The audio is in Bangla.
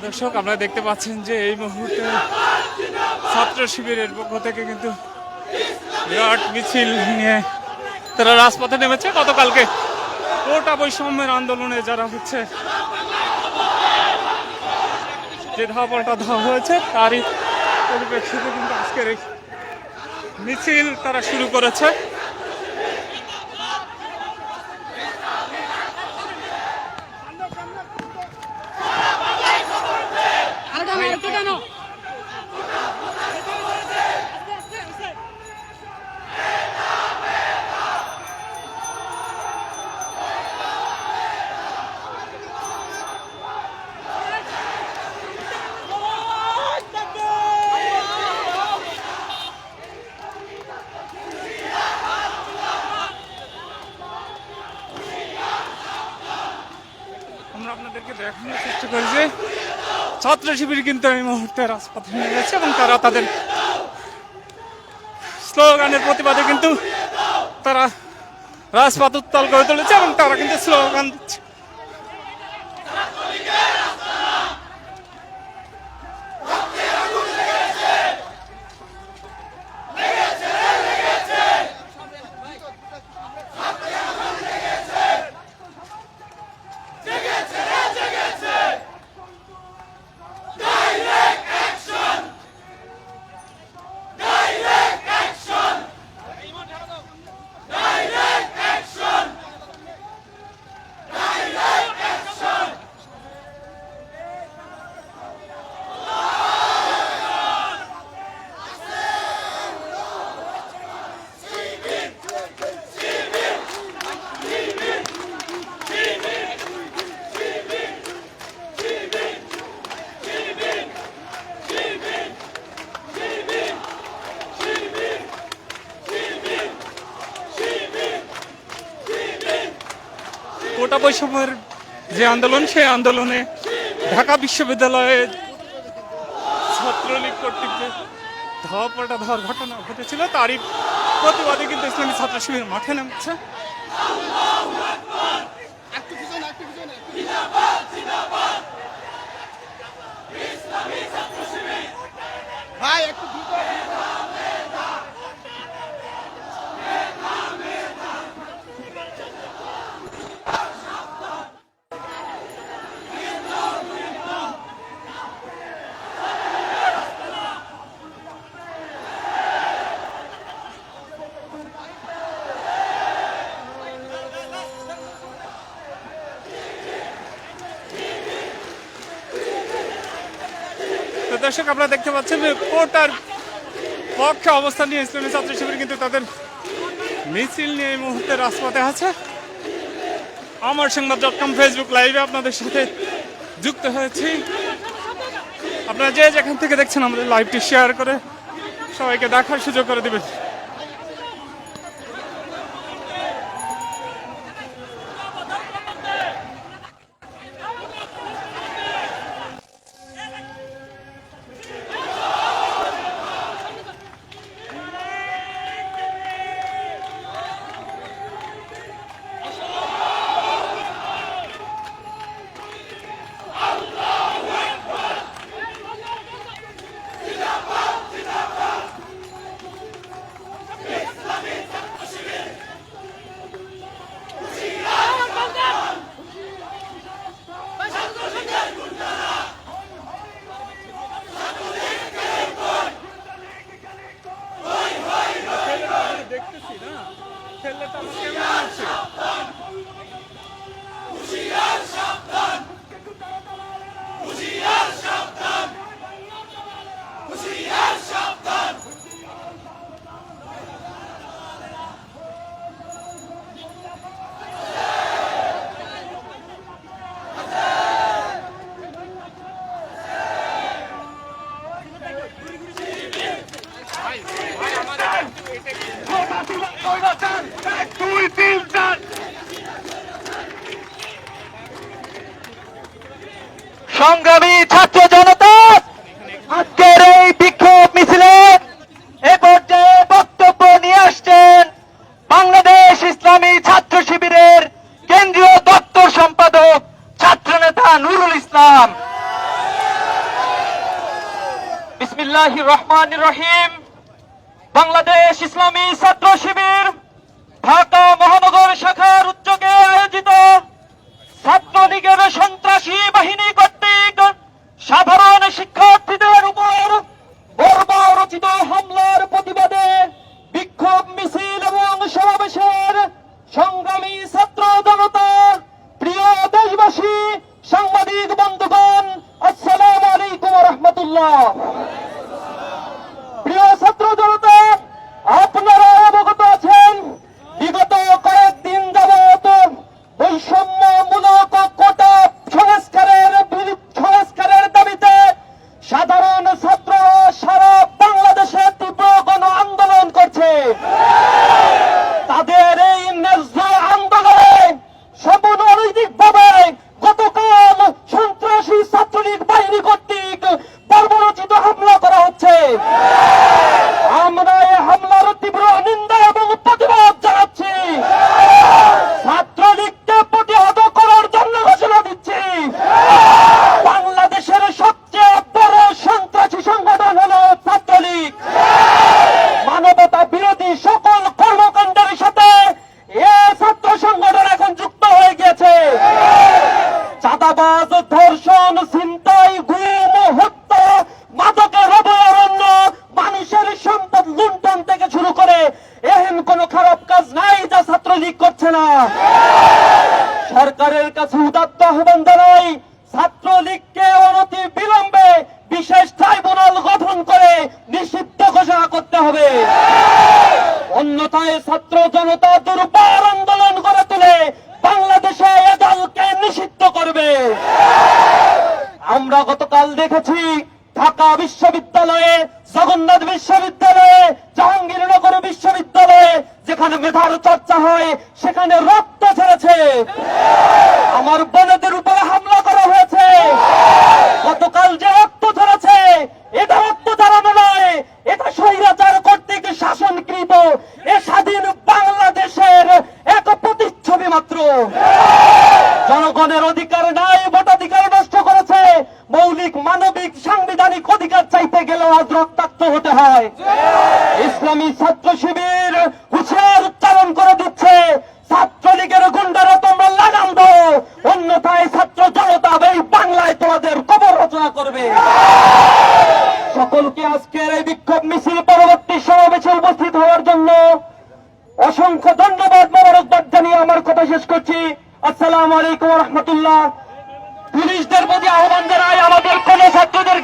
দর্শক আপনারা দেখতে পাচ্ছেন যে এই মুহূর্তে ছাত্র শিবিরের পক্ষ থেকে কিন্তু বিরাট মিছিল নিয়ে তারা রাজপথে নেমেছে। গতকালকে কোটা বৈষম্যের আন্দোলনে যারা হচ্ছে যে ধাওয়াপাল্টা দেওয়া হয়েছে তারই পরিপ্রেক্ষিতে কিন্তু আজকের এই মিছিল তারা শুরু করেছে। আমরা আপনাদেরকে দেখানোর চেষ্টা করি যে ছাত্র শিবির কিন্তু এই মুহূর্তে রাজপথে নেমেছে এবং তারা তাদের স্লোগানের প্রতিবাদে কিন্তু তারা রাজপথ উত্তাল করে তুলেছে এবং তারা কিন্তু স্লোগান দিচ্ছে। কোটা বৈষম্যের যে আন্দোলন সেই আন্দোলনে ঢাকা বিশ্ববিদ্যালয়ে ছাত্রলীগ কর্তৃক যে ধাওয়াপাল্টা দেওয়ার ঘটনা ঘটেছিল তারই প্রতিবাদে কিন্তু ইসলামী ছাত্র শিবির মাঠে নামছে। দর্শক আপনারা দেখতে পাচ্ছেন যে কোটার পক্ষে অবস্থান নিয়ে ইসলামী ছাত্র শিবির কিন্তু তাদের মিছিল নিয়ে এই মুহূর্তে রাজপথে আছে। আমার সংবাদ.com ফেসবুক লাইভে আপনাদের সাথে যুক্ত হয়েছি। আপনারা যে যেখান থেকে দেখছেন আমাদের লাইভটি শেয়ার করে সবাইকে দেখার সুযোগ করে দিবেন। সংগ্রামী ছাত্র জনতা আজকের এই বিক্ষোভ মিছিলে এ পর্যায়ে বক্তব্য নিয়ে আসছেন বাংলাদেশ ইসলামী ছাত্র শিবিরের কেন্দ্রীয় দপ্তর সম্পাদক ছাত্রনেতা নুরুল ইসলাম। বিসমিল্লাহির রহমানির রহিম। বাংলাদেশ ইসলামী ছাত্র শিবির ঢাকা মহানগর শাখার উদ্যোগে আয়োজিত ছাত্রলীগের সন্ত্রাসী বাহিনী কর্তৃক সাধারণ শিক্ষার্থীদের উপর বর্বরচিত হামলার প্রতিবাদে বিক্ষোভ মিছিল এবং সমাবেশের সংগ্রামী ছাত্র জনতা, প্রিয় দেশবাসী, সাংবাদিক বন্ধুগণ, আসসালামু আলাইকুম ওয়া রাহমাতুল্লাহ। প্রিয় ছাত্র জনতা, আপনারা অবগত আছেন বিগত কয়েকদিন যাবত বৈষম্যমূলক কোটা সংস্কারের দাবিতে সাধারণ ছাত্ররা সারা বাংলাদেশে তীব্র গণ আন্দোলন করছে। তাদের এই ন্যায্য আন্দোলনে সমনৈতিকভাবে গতকাল সন্ত্রাসী ছাত্রলীগ বাহিনী কর্তৃক বর্বরচিত হামলা করা হচ্ছে। আমরা এই হামলার তীব্র নিন্দা এবং প্রতিবাদ জানাচ্ছি। ছাত্রলীগকে প্রতিহত করার জন্য ঘোষণা দিচ্ছি, বাংলাদেশের সবচেয়ে বড় সন্ত্রাসী সংগঠন হল ছাত্রলীগ। মানবতা বিরোধী সকল কর্মকাণ্ডের সাথে এ ছাত্র সংগঠন এখন যুক্ত হয়ে গেছে। চাঁদাবাজ, ধর্ষণ, ছিনতাই, গুম, হত্যা, মাদকের অভয়ারণ্য, মানুষের সম্পদ লুণ্ঠন থেকে শুরু করে এহেন কোন খারাপ কাজ নাই যা ছাত্রলীগ করছে না। সরকারের কাছে উদাত্ত আহ্বান জানাই, ছাত্রলীগকে অনতি বিলম্বে বিশেষ ট্রাইব্যুনাল গঠন করে নিষিদ্ধ ঘোষণা করতে হবে। অন্যথায় ছাত্র জনতা দুর্বার আন্দোলন করে তুলে বাংলাদেশে এ দলকে নিষিদ্ধ করবে। আমরা গতকাল দেখেছি ঢাকা বিশ্ববিদ্যালয়ে, জগন্নাথ বিশ্ববিদ্যালয়ে, জাহাঙ্গীরনগর বিশ্ববিদ্যালয়ে যেখানে মেধার চর্চা হয় সেখানে রক্ত ঝরেছে। আমার বোনেদের উপরে হামলা করা হয়েছে। গতকাল যে রক্ত ঝরেছে এটা রক্ত ঝরানো নয়, এটা স্বৈরাচার কর্তৃক শাসনকৃত এ স্বাধীন বাংলাদেশের এক প্রতিচ্ছবি মাত্র। জনগণের অধিকার নাই, ভোটাধিকার নষ্ট করেছে। মৌলিক মানবিক সাংবিধানিক অধিকার চাইতে গেলে আজ রক্তাক্ত হতে হয়। ইসলামী ছাত্র শিবির হুঁশিয়ার উচ্চারণ করে দিচ্ছে, ছাত্রলীগের গুন্ডারা তোমরা লাগাম দাও, অন্যথায় ছাত্র জনতা এই বাংলায় তোমাদের কবর রচনা করবে। সকলকে আজকের এই বিক্ষোভ মিছিল পরবর্তী সমাবেশে উপস্থিত হওয়ার জন্য অসংখ্য ধন্যবাদ, মোবারকবাদ জানিয়ে আমার কথা শেষ করছি। আসসালামু আলাইকুম ওয়া রাহমাতুল্লাহ। পুলিশদের প্রতি আহ্বান জানাই, আমাদের কোন ছাত্রদের